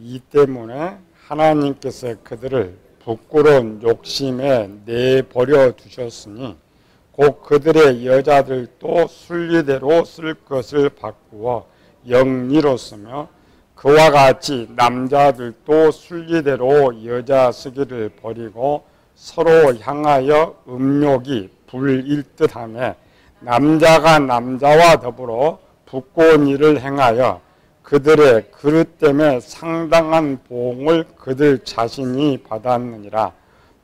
이 때문에 하나님께서 그들을 부끄러운 욕심에 내버려 두셨으니 곧 그들의 여자들도 순리대로 쓸 것을 바꾸어 영리로 쓰며 그와 같이 남자들도 순리대로 여자 쓰기를 버리고 서로 향하여 음욕이 불일듯하며 남자가 남자와 더불어 부끄러운 일을 행하여 그들의 그릇 때문에 상당한 보응을 그들 자신이 받았느니라.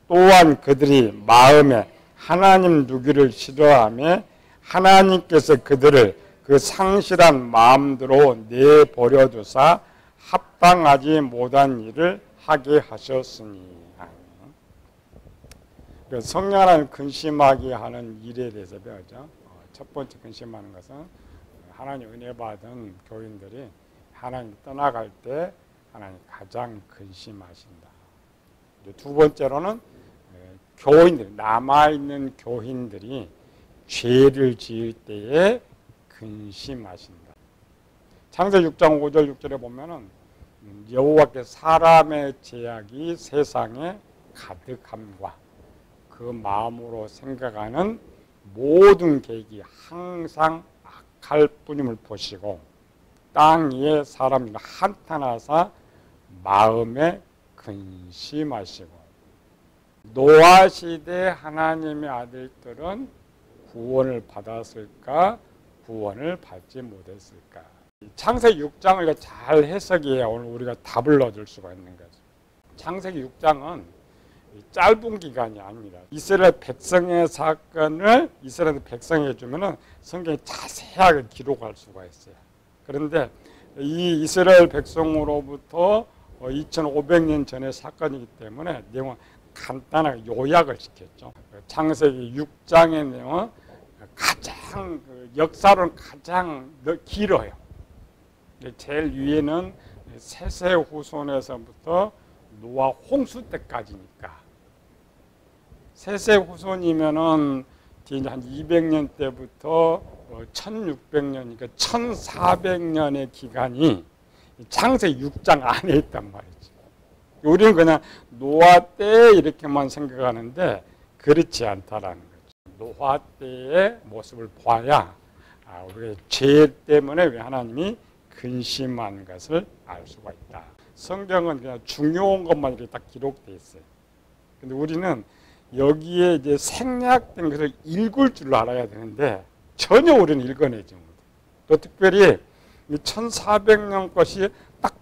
또한 그들이 마음에 하나님 두기를 싫어하며 하나님께서 그들을 그 상실한 마음대로 내버려 두사 합당하지 못한 일을 하게 하셨으니. 성령 하나님을 근심하게 하는 일에 대해서 배우죠. 첫 번째 근심하는 것은 하나님 은혜 받은 교인들이 하나님 떠나갈 때 하나님 가장 근심하신다. 두 번째로는 교인들, 남아있는 교인들이 죄를 지을 때에 근심하신다. 창세기 6장 5절 6절에 보면은 여호와께서 사람의 죄악이 세상에 가득함과 그 마음으로 생각하는 모든 계획이 항상 악할 뿐임을 보시고 땅 위에 사람이 한탄하사 마음에 근심하시고 노아 시대 하나님의 아들들은 구원을 받았을까? 구원을 받지 못했을까? 창세기 6장을 잘 해석해야 오늘 우리가 답을 얻을 수가 있는 거죠. 창세기 6장은 짧은 기간이 아닙니다. 이스라엘 백성의 사건을 이스라엘 백성에게 주면은 성경이 자세하게 기록할 수가 있어요. 그런데 이 이스라엘 백성으로부터 2500년 전의 사건이기 때문에 내용은 간단하게 요약을 시켰죠. 창세기 6장의 내용은 가장 역사로는 가장 길어요. 제일 위에는 셋의 후손에서부터 노아 홍수 때까지니까. 셋의 후손이면은 한 200년 때부터 1600년이니까 1400년의 기간이 창세기 6장 안에 있단 말이죠. 우리는 그냥 노아 때 이렇게만 생각하는데 그렇지 않다라는 거죠. 노아 때의 모습을 봐야 우리가 죄 때문에 왜 하나님이 근심한 것을 알 수가 있다. 성경은 그냥 중요한 것만 이렇게 딱 기록되어 있어요. 근데 우리는 여기에 이제 생략된 것을 읽을 줄 알아야 되는데 전혀 우리는 읽어내지 못해요. 또 특별히 1400년 것이 딱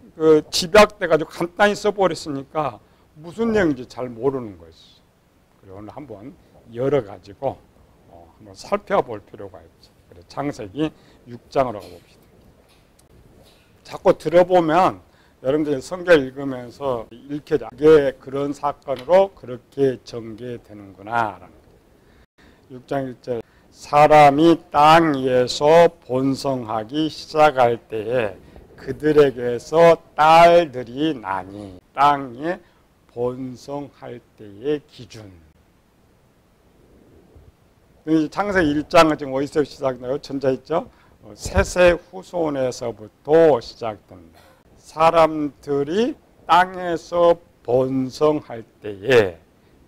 집약돼가지고 간단히 써버렸으니까 무슨 내용인지 잘 모르는 것이. 그래서 오늘 한번 열어가지고 한번 살펴볼 필요가 있죠. 그래서 창세기 6장으로 가봅시다. 자꾸 들어보면 여러분들이 성경 읽으면서 읽혀져. 이게 그런 사건으로 그렇게 전개되는구나. 6장 1절. 사람이 땅 위에서 번성하기 시작할 때에 그들에게서 딸들이 나니. 땅에 번성할 때의 기준. 창세기 1장은 지금 어디서 시작나요? 전자 있죠? 셋의 후손에서부터 시작됩니다. 사람들이 땅에서 번성할 때에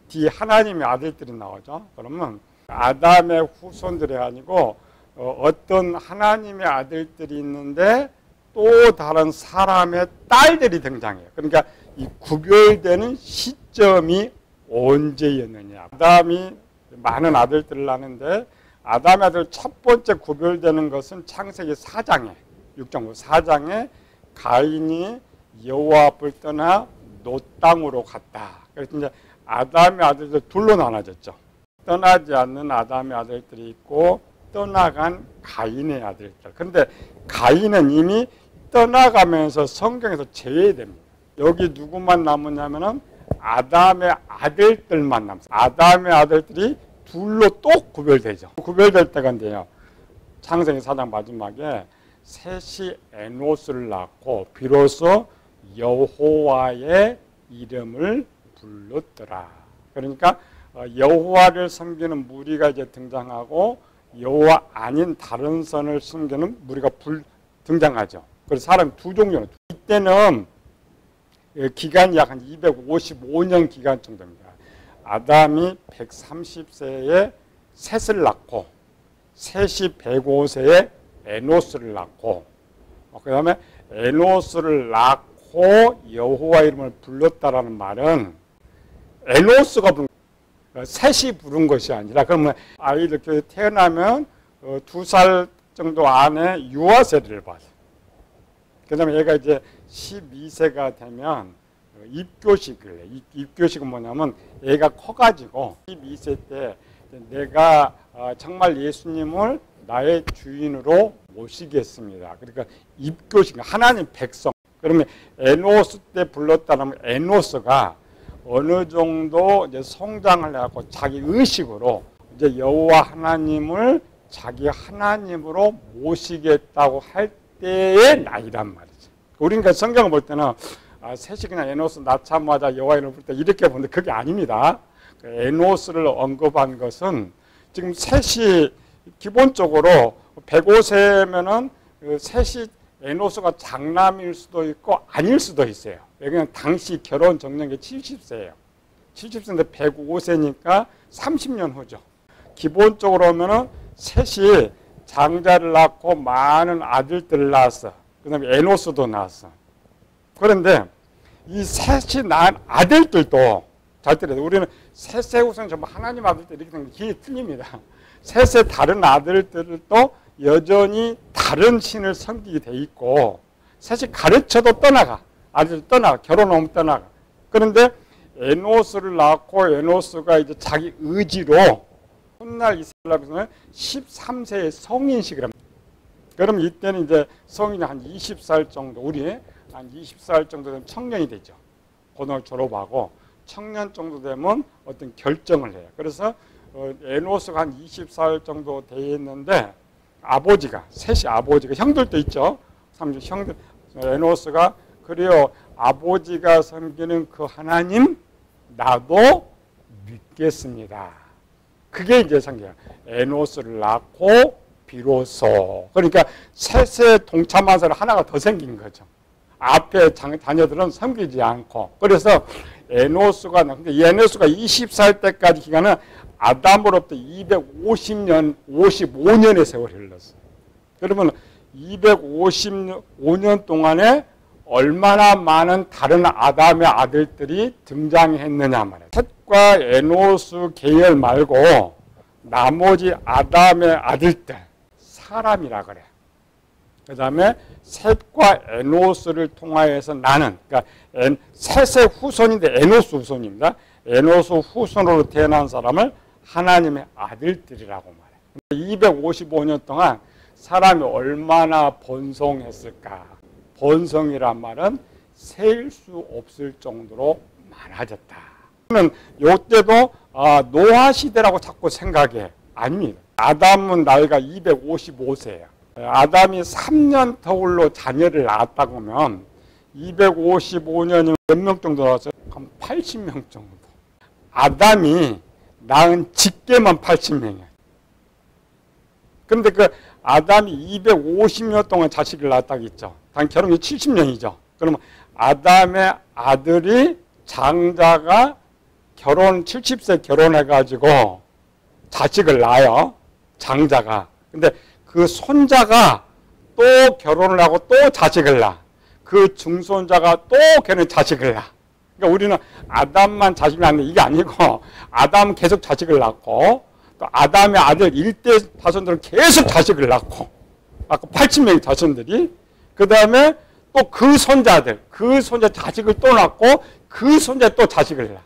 뒤 하나님의 아들들이 나오죠. 그러면 아담의 후손들이 아니고 어떤 하나님의 아들들이 있는데 또 다른 사람의 딸들이 등장해요. 그러니까 이 구별되는 시점이 언제였느냐. 아담이 많은 아들들을 낳는데 아담의 아들 첫 번째 구별되는 것은 창세기 4장에 6장 4장에 가인이 여호와 앞을 떠나 노 땅으로 갔다. 그래서 이제 아담의 아들들 둘로 나눠졌죠. 떠나지 않는 아담의 아들들이 있고 떠나간 가인의 아들들. 그런데 가인은 이미 떠나가면서 성경에서 제외됩니다. 여기 누구만 남았냐면은 아담의 아들들만 남았어요. 아담의 아들들이 둘로 또 구별되죠. 구별될 때가 언제요? 창세기 4장 마지막에 셋이 에노스를 낳고 비로소 여호와의 이름을 불렀더라. 그러니까 여호와를 섬기는 무리가 이제 등장하고 여호와 아닌 다른 선을 섬기는 무리가 등장하죠. 그래서 사람 두 종류는. 이때는 기간이 약 한 255년 기간 정도입니다. 아담이 130세에 셋을 낳고 셋이 105세에 에노스를 낳고 그 다음에 에노스를 낳고 여호와 이름을 불렀다라는 말은 에노스가 부른 셋이 부른 것이 아니라 그러면 아이들 태어나면 2살 정도 안에 유아 세례를 받아요. 그 다음에 얘가 이제 12세가 되면 입교식을 해. 입교식은 뭐냐면 얘가 커가지고 12세 때 내가 정말 예수님을 나의 주인으로 모시겠습니다. 그러니까 입교식, 하나님 백성. 그러면 에노스 때 불렀다면 에노스가 어느 정도 이제 성장을 해갖고 자기 의식으로 이제 여호와 하나님을 자기 하나님으로 모시겠다고 할 때의 나이란 말이죠. 우리가 성경을 볼 때는 셋이 그냥 에노스 낳자마자 여호와 이름을 부를 때 이렇게 보는데 그게 아닙니다. 에노스를 언급한 것은 지금 셋이 기본적으로 105세면은 셋이 에노스가 장남일 수도 있고 아닐 수도 있어요. 왜냐하면 당시 결혼 정년기 70세예요. 70세인데 105세니까 30년 후죠. 기본적으로 하면은 셋이 장자를 낳고 많은 아들들을 낳았어. 그 다음에 에노스도 낳았어. 그런데 이 셋이 낳은 아들들도 잘 들어요. 우리는 셋의 후손 전부 하나님 아들들 이렇게 되는 게 틀립니다. 셋의 다른 아들들도 여전히 다른 신을 섬기게 돼 있고 셋이 가르쳐도 떠나가. 아들도 떠나가. 결혼하면 떠나가. 그런데 에노스를 낳고 에노스가 이제 자기 의지로 훗날 이스라엘에서는 13세의 성인식을 합니다. 그럼 이때는 이제 성인이 한 20살 정도, 우리 한 20살 정도 되면 청년이 되죠. 고등학교 졸업하고 청년 정도 되면 어떤 결정을 해요. 그래서 에노스가 한 20살 정도 돼 있는데 아버지가, 셋이 아버지가, 형들도 있죠. 형들, 에노스가 그래요. 아버지가 섬기는 그 하나님 나도 믿겠습니다. 그게 이제 성경. 에노스를 낳고 비로소. 그러니까 셋의 동참한 사람 하나가 더 생긴 거죠. 앞에 자녀들은 섬기지 않고. 그래서 에노스가, 근데 에노스가 20살 때까지 기간은 아담으로부터 250년, 55년의 세월이 흘렀어요. 그러면 255년 동안에 얼마나 많은 다른 아담의 아들들이 등장했느냐 말이에요. 셋과 에노스 계열 말고 나머지 아담의 아들들, 사람이라 그래. 그 다음에 셋과 에노스를 통하여서 나는, 그러니까 셋의 후손인데 에노스 후손입니다. 에노스 후손으로 태어난 사람을 하나님의 아들들이라고 말해요. 255년 동안 사람이 얼마나 번성했을까. 번성이란 말은 셀 수 없을 정도로 많아졌다. 그러면 이때도 노아 시대라고 자꾸 생각해. 아닙니다. 아담은 나이가 255세예요. 아담이 3년 터울로 자녀를 낳았다고 하면 255년이면 몇 명 정도 나왔어요? 한 80명 정도. 아담이 낳은 직계만 80명이에요. 그런데 그 아담이 250년 동안 자식을 낳았다고 했죠. 단 결혼이 70년이죠. 그러면 아담의 아들이 장자가 70세 결혼해가지고 자식을 낳아요. 장자가. 근데 그 손자가 또 결혼을 하고 또 자식을 낳아. 그 중손자가 또 걔는 자식을 낳아. 그러니까 우리는 아담만 자식을 낳는 이게 아니고 아담 계속 자식을 낳고 또 아담의 아들 일대 자손들은 계속 자식을 낳고 아까 80명의 자손들이 그 다음에 또 그 손자들 그 손자 자식을 또 낳고 그 손자 또 자식을 낳아.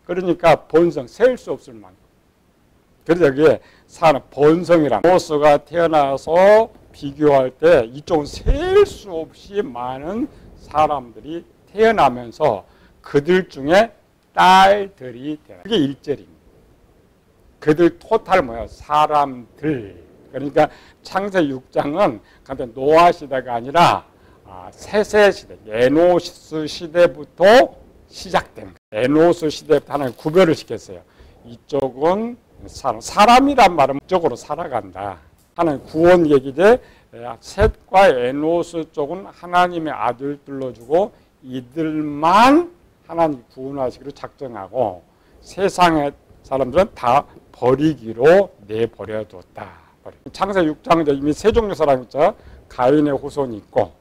그러니까 번성 셀 수 없을 만큼. 그래서 여기에 사람 번성이란 에노스가 태어나서 비교할 때 이쪽은 셀 수 없이 많은 사람들이 태어나면서 그들 중에 딸들이 태어나. 그게 1절입니다. 그들 토탈 뭐예요? 사람들. 그러니까 창세기 6장은 노아 시대가 아니라 셋의 시대, 에노스 시대부터 시작된 거예요. 에노스 시대부터 하나님 구별을 시켰어요. 이쪽은 사람이란 말은 이쪽으로 살아간다. 하나님 구원 얘기인데 셋과 에노스 쪽은 하나님의 아들들로 주고 이들만 하나님 구원하시기로 작정하고 세상의 사람들은 다 버리기로 내버려뒀다. 창세기 6장에 이미 세 종류 사람이 있죠. 가인의 후손이 있고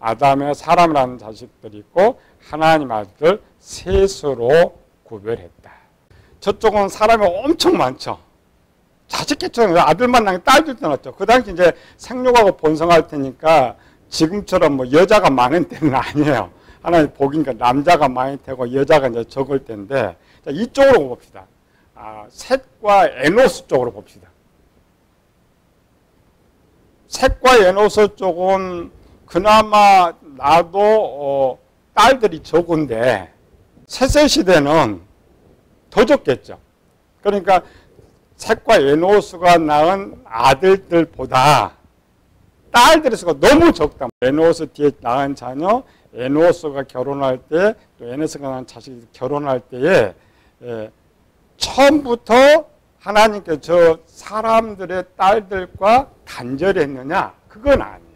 아담의 사람이라는 자식들이 있고 하나님 아들 셋으로 구별했다. 저쪽은 사람이 엄청 많죠. 자식 개처럼 아들만 낳고 딸들도 낳았죠. 그 당시 이제 생육하고 번성할 테니까 지금처럼 뭐 여자가 많은 때는 아니에요. 하나님 복이니까 남자가 많이 되고 여자가 이제 적을 때인데 자, 이쪽으로 봅시다. 셋과 에노스 쪽으로 봅시다. 셋과 에노스 쪽은 그나마 나도 딸들이 적은데 셋의 시대는 더 적겠죠. 그러니까 셋과 에노스가 낳은 아들들보다 딸들의 수가 너무 적다. 에노스 뒤에 낳은 자녀, 에노스가 결혼할 때, 또 에노스가 낳은 자식이 결혼할 때에 처음부터 하나님께 저 사람들의 딸들과 단절이 했느냐? 그건 아니에요.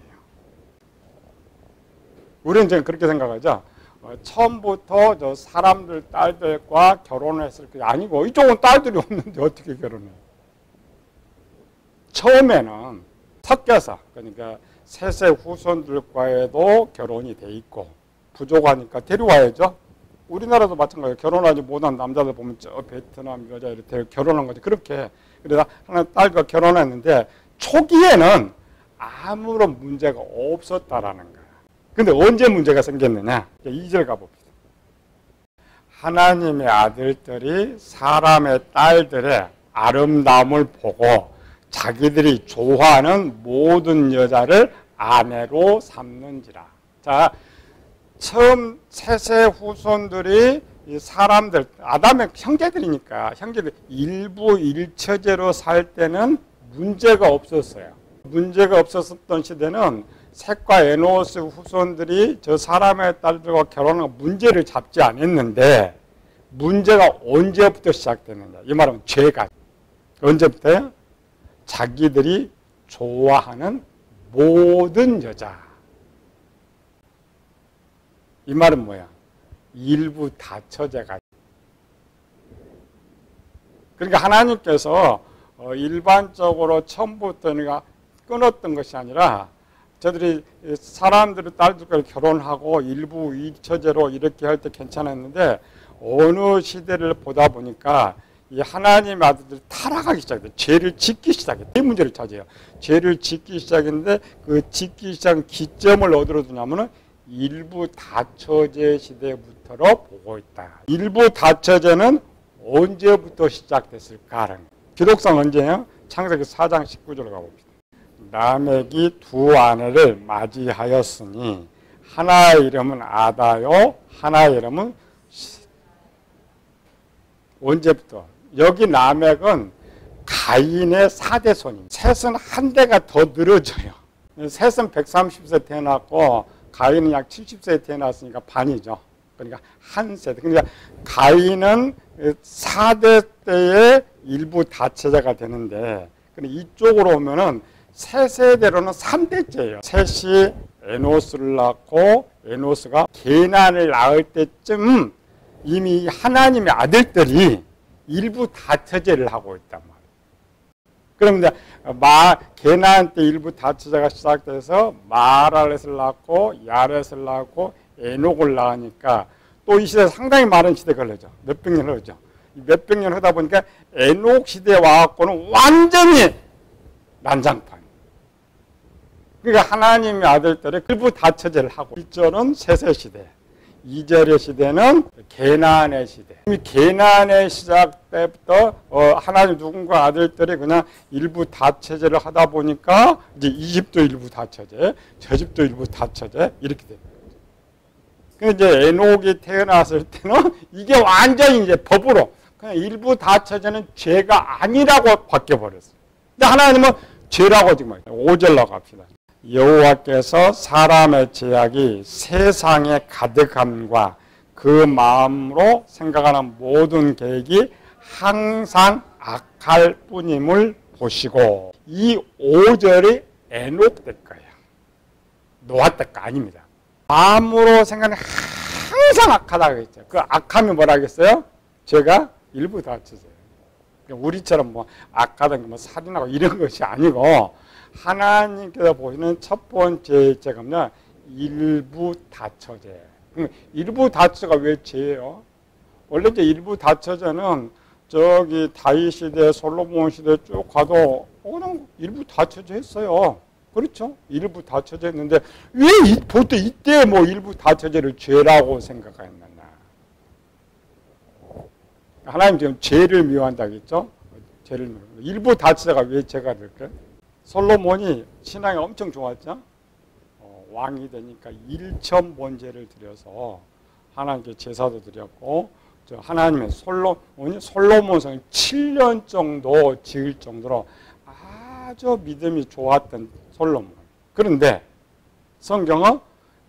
우리는 이제 그렇게 생각하죠. 처음부터 저 사람들 딸들과 결혼했을 게 아니고 이쪽은 딸들이 없는데 어떻게 결혼해요? 처음에는 섞여서 그러니까 셋의 후손들과에도 결혼이 돼 있고 부족하니까 데려와야죠. 우리나라도 마찬가지예요. 결혼하지 못한 남자들 보면 저 베트남 여자 이렇게 결혼한 거지. 그렇게 그래서 하나 딸과 결혼했는데 초기에는 아무런 문제가 없었다라는 거예요. 근데 언제 문제가 생겼느냐? 2절 가봅시다. 하나님의 아들들이 사람의 딸들의 아름다움을 보고 자기들이 좋아하는 모든 여자를 아내로 삼는지라. 자, 처음 셋의 후손들이 이 사람들, 아담의 형제들이니까 형제들 일부 일처제로 살 때는 문제가 없었어요. 문제가 없었던 시대는 셋과 에노스 후손들이 저 사람의 딸들과 결혼하고 문제를 잡지 않았는데 문제가 언제부터 시작되느냐. 이 말은 죄가. 언제부터요? 자기들이 좋아하는 모든 여자. 이 말은 뭐야? 일부 다처제가. 그러니까 하나님께서 일반적으로 처음부터 끊었던 것이 아니라 저들이 사람들의 딸들과 결혼하고 일부 이처제로 이렇게 할 때 괜찮았는데 어느 시대를 보다 보니까 이 하나님의 아들들이 타락하기 시작해요. 죄를 짓기 시작해요. 이 문제를 찾아요. 죄를 짓기 시작했는데 그 짓기 시작한 기점을 어디로 두냐면은 일부 다처제 시대부터로 보고 있다. 일부 다처제는 언제부터 시작됐을까라는 거예요. 기록상 언제예요? 창세기 4장 19절 가봅시다. 라멕이 두 아내를 맞이하였으니 하나의 이름은 아다요 하나의 이름은 언제부터? 여기 라멕은 가인의 4대 손입니다. 셋은 한 대가 더 늘어져요. 셋은 130세 태어났고 가인은 약 70세에 태어났으니까 반이죠. 그러니까 한 세대. 그러니까 가인은 4대 때의 일부 다처제가 되는데 이쪽으로 오면은 세 세대로는 3대째예요. 셋이 에노스를 낳고 에노스가 게난을 낳을 때쯤 이미 하나님의 아들들이 일부 다처제를 하고 있단 말이에요. 그럼 이제 게난 때 일부 다처제가 시작돼서 마라렛을 낳고 야렛을 낳고 에녹을 낳으니까 또 이 시대 상당히 많은 시대가 흘러죠. 몇백 년 흐르죠. 몇백 년 흐르다 보니까 에녹 시대에 와갖고는 완전히 난장판. 그러니까 하나님의 아들들이 일부 다처제를 하고 1절은 셋의 시대, 2절의 시대는 게난의 시대. 이미 게난의 시작 때부터 하나님 누군가 아들들이 그냥 일부 다처제를 하다 보니까 이제 이 집도 일부 다처제, 저 집도 일부 다처제 이렇게 돼요. 근데 이제 에녹이 태어났을 때는 이게 완전히 이제 법으로 그냥 일부 다처제는 죄가 아니라고 바뀌어 버렸어요. 근데 하나님은 죄라고 지금 5절로 갑시다. 여호와께서 사람의 죄악이 세상에 가득함과 그 마음으로 생각하는 모든 계획이 항상 악할 뿐임을 보시고 이 5절이 에녹 때 거예요. 노아 때 거 아닙니다. 마음으로 생각하는 항상 악하다고 했죠. 그 악함이 뭐라 하겠어요? 죄가 일부 다쳐져요. 우리처럼 뭐 악하든 뭐 살인하고 이런 것이 아니고 하나님께서 보시는 첫 번째 죄가요 일부 다처죄. 일부 다처가 왜 죄예요? 원래 이제 일부 다처죄는 저기 다윗 시대, 솔로몬 시대 쭉 가도 그냥 일부 다처죄 했어요. 그렇죠? 일부 다처죄 했는데 왜 보통 이때 뭐 일부 다처죄를 죄라고 생각했느냐? 하나님 지금 죄를 미워한다고 했죠? 죄를 미워. 일부 다처죄가 왜 죄가 될까요? 솔로몬이 신앙이 엄청 좋았죠? 왕이 되니까 1천 번제를 드려서 하나님께 제사도 드렸고 하나님의 솔로몬성을 7년 정도 지을 정도로 아주 믿음이 좋았던 솔로몬. 그런데 성경은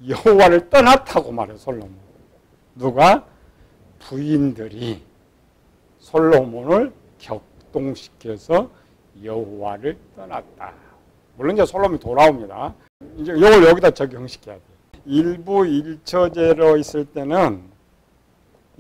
여호와를 떠났다고 말해요. 솔로몬. 누가? 부인들이 솔로몬을 격동시켜서 여호와를 떠났다. 물론 이제 솔로몬이 돌아옵니다. 이제 이걸 여기다 적용시켜야 돼. 일부 일처제로 있을 때는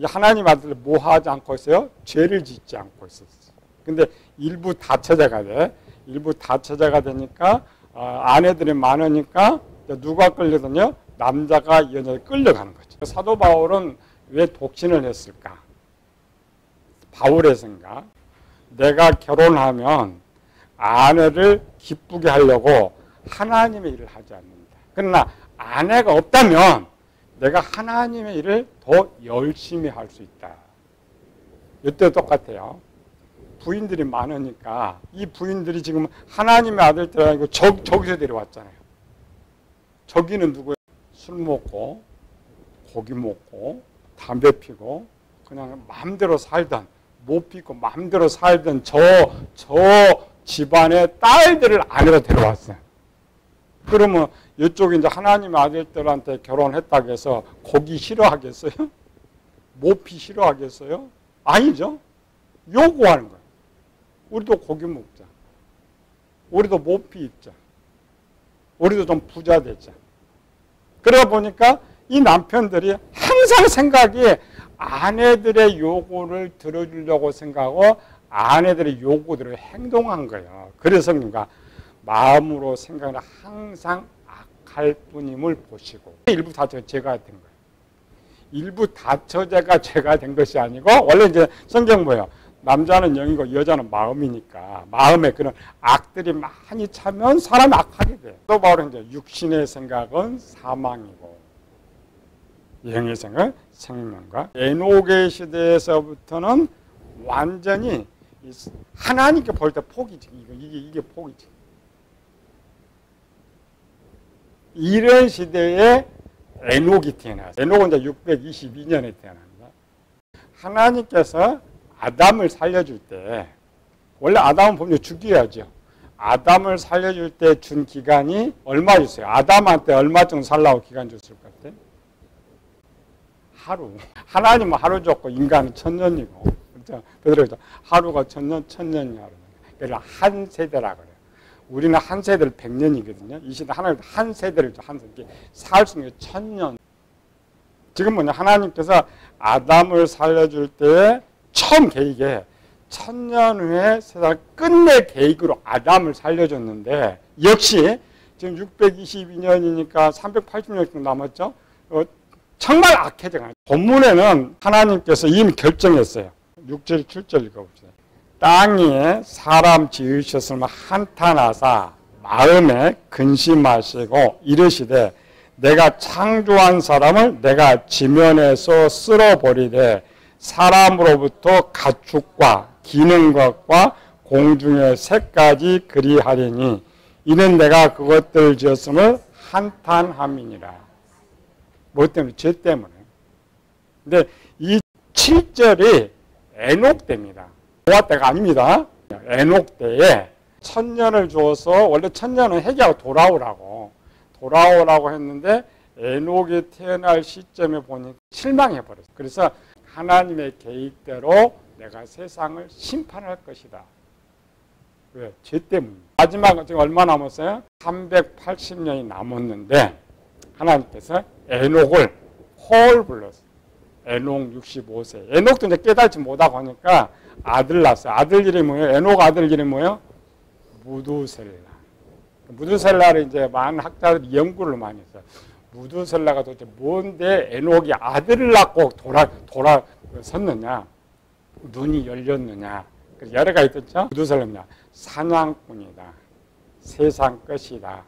하나님 아들을 뭐 하지 않고 있어요? 죄를 짓지 않고 있었어요. 근데 일부 다처제가 돼. 일부 다처제가 되니까 아내들이 많으니까 누가 끌리더냐? 남자가 여자에 끌려가는 거죠. 사도 바울은 왜 독신을 했을까? 바울의 생각. 내가 결혼하면 아내를 기쁘게 하려고 하나님의 일을 하지 않는다. 그러나 아내가 없다면 내가 하나님의 일을 더 열심히 할 수 있다. 이때 똑같아요. 부인들이 많으니까 이 부인들이 지금 하나님의 아들들 아니고 저기서 데려왔잖아요. 저기는 누구예요? 술 먹고 고기 먹고 담배 피고 그냥 마음대로 살던 못 피고 마음대로 살던 저 집안의 딸들을 아내로 데려왔어요. 그러면 이쪽에 이제 하나님의 아들들한테 결혼했다고 해서 고기 싫어하겠어요? 모피 싫어하겠어요? 아니죠. 요구하는 거예요. 우리도 고기 먹자. 우리도 모피 입자. 우리도 좀 부자 되자. 그러다 보니까 이 남편들이 항상 생각이 아내들의 요구를 들어주려고 생각하고 아내들의 요구대로 행동한 거예요. 그래서 그러니까 마음으로 생각을 항상 악할 뿐임을 보시고 일부 다처제가 죄가 된 거예요. 일부 다처제가 죄가 된 것이 아니고 원래 이제 성경 뭐예요? 남자는 영이고 여자는 마음이니까 마음에 그런 악들이 많이 차면 사람이 악하게 돼요. 또 바로 이제 육신의 생각은 사망이고 영의 생각은 생명과 에녹의 시대에서부터는 완전히 하나님께 볼 때 포기지. 이게 포기지. 이런 시대에 에녹이 태어났어요. 에녹은 이제 622년에 태어납니다. 하나님께서 아담을 살려줄 때 원래 아담은 보면 죽여야죠. 아담을 살려줄 때 준 기간이 얼마 줬어요? 아담한테 얼마 정도 살라고 기간 줬을 것 같아요? 하루. 하나님은 하루 줬고 인간은 천년이고 그렇죠? 베드로가 하루가 천년, 천년이야. 그래서 한 세대라 그래요. 우리는 한 세대를 100년이거든요. 이 시대 하나님 한 세대를 한 세대 살 수 있는 게 1000년. 지금 뭐냐 하나님께서 아담을 살려줄 때 처음 계획에 1000년 후에 세상 끝내 계획으로 아담을 살려줬는데 역시 지금 622년이니까 380년 정도 남았죠. 정말 악해져가요. 본문에는 하나님께서 이미 결정했어요. 6절, 7절 읽어봅시다. 땅에 사람 지으셨으면 한탄하사 마음에 근심하시고 이르시되 내가 창조한 사람을 내가 지면에서 쓸어버리되 사람으로부터 가축과 기는 것과 공중의 새까지 그리하리니 이는 내가 그것들 지었음을 한탄함이니라. 뭐 때문에? 죄 때문에. 근데 이 7절이 에녹 때입니다. 노아 때가 아닙니다. 에녹 때에 1000년을 주어서 원래 1000년은 회개하고 돌아오라고 했는데 에녹이 태어날 시점에 보니까 실망해버렸어요. 그래서 하나님의 계획대로 내가 세상을 심판할 것이다. 왜? 죄 때문에. 마지막 지금 얼마 남았어요? 380년이 남았는데 하나님께서 에녹을 홀 불렀어요. 에녹 65세. 에녹도 이제 깨닫지 못하고 하니까 아들 낳았어요. 아들 이름이 뭐예요? 에녹 아들 이름이 뭐예요? 무두셀라. 무두셀라를 이제 많은 학자들이 연구를 많이 했어요. 무두셀라가 도대체 뭔데 에녹이 아들을 낳고 돌아섰느냐? 눈이 열렸느냐? 여러 가지 있었죠. 무두셀라냐? 사냥꾼이다. 세상 끝이다.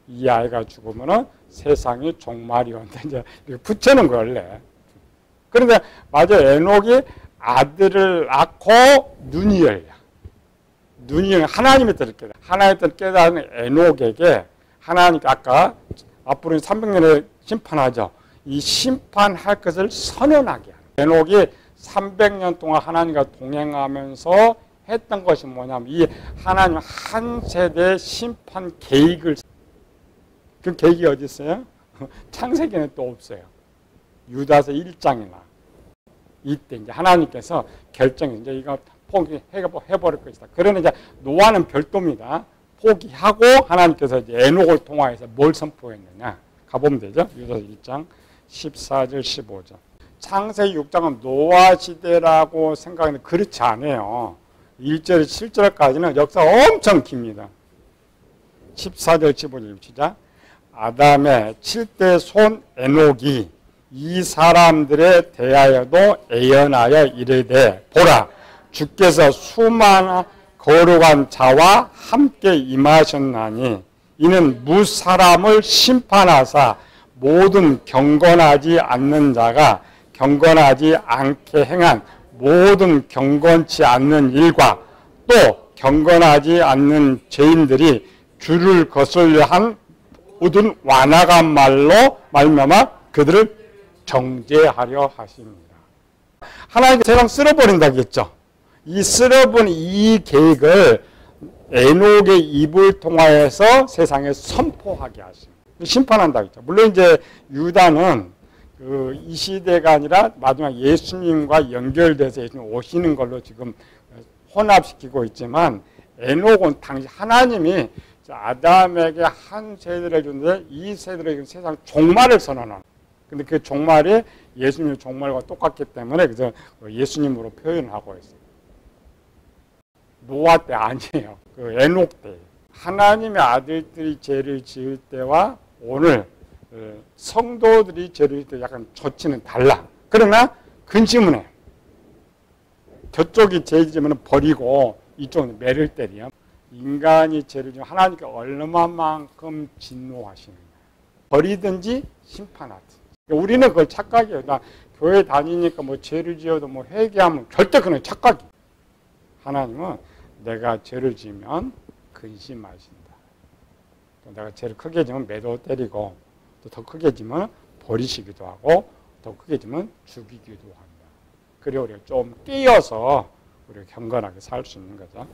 이 아이가 죽으면은 세상이 종말이온다. 이제 이렇게 붙여는 거 원래. 그런데 맞아, 에녹이 아들을 낳고 눈이 열려. 눈이 열려. 하나님의 뜻을 깨달아. 하나님의 뜻을 깨달은 에녹에게 하나님께 아까 앞으로 300년에 심판하죠. 이 심판할 것을 선언하게 하는. 에녹이 300년 동안 하나님과 동행하면서 했던 것이 뭐냐면 이 하나님 한 세대 심판 계획을, 그 계획이 어디 있어요? 창세기는 또 없어요. 유다서 1장이나 이때 이제 하나님께서 결정해 이제 이거 포기해버릴 것이다. 그러나 이제 노아는 별도입니다. 포기하고 하나님께서 이제 에녹을 통하여서 뭘 선포했느냐 가보면 되죠. 유다서 1장 14절 15절. 창세기 6장은 노아 시대라고 생각하는데 그렇지 않아요. 1절 7절까지는 역사가 엄청 깁니다. 14절 15절 시작. 아담의 7대 손 에녹이 이 사람들에 대하여도 애연하여 이르되 보라 주께서 수많은 거룩한 자와 함께 임하셨나니 이는 무사람을 심판하사 모든 경건하지 않는 자가 경건하지 않게 행한 모든 경건치 않는 일과 또 경건하지 않는 죄인들이 주를 거슬려 한 모든 완악한 말로 말미암아 그들을 정죄하려 하십니다. 하나님이 세상 쓸어버린다고 했죠. 이 쓸어버린 이 계획을 에녹의 입을 통하여서 세상에 선포하게 하십니다. 심판한다고 했죠. 물론 이제 유다는 이 시대가 아니라 마지막 예수님과 연결돼서 예수님 오시는 걸로 지금 혼합시키고 있지만 에녹은 당시 하나님이 아담에게 한 세대를 줬는데 이 세대를 세상 종말을 선언하는. 근데 그 종말이 예수님의 종말과 똑같기 때문에 그래서 예수님으로 표현하고 있어요. 노아 때 아니에요. 그 에녹 때. 하나님의 아들들이 죄를 지을 때와 오늘 성도들이 죄를 지을 때 약간 조치는 달라. 그러나 근심은 해. 저쪽이 죄 지으면 버리고 이쪽은 매를 때려. 인간이 죄를 지으면 하나님께 얼마만큼 진노하시느냐. 버리든지 심판하든지. 우리는 그걸 착각이에요. 나 교회 다니니까 뭐 죄를 지어도 뭐 회개하면 절대 그건 착각이에요. 하나님은 내가 죄를 지으면 근심하신다. 내가 죄를 크게 지으면 매도 때리고 또 더 크게 지으면 버리시기도 하고 더 크게 지으면 죽이기도 합니다. 그래 우리가 좀 깨어서 우리가 경건하게 살 수 있는 거죠.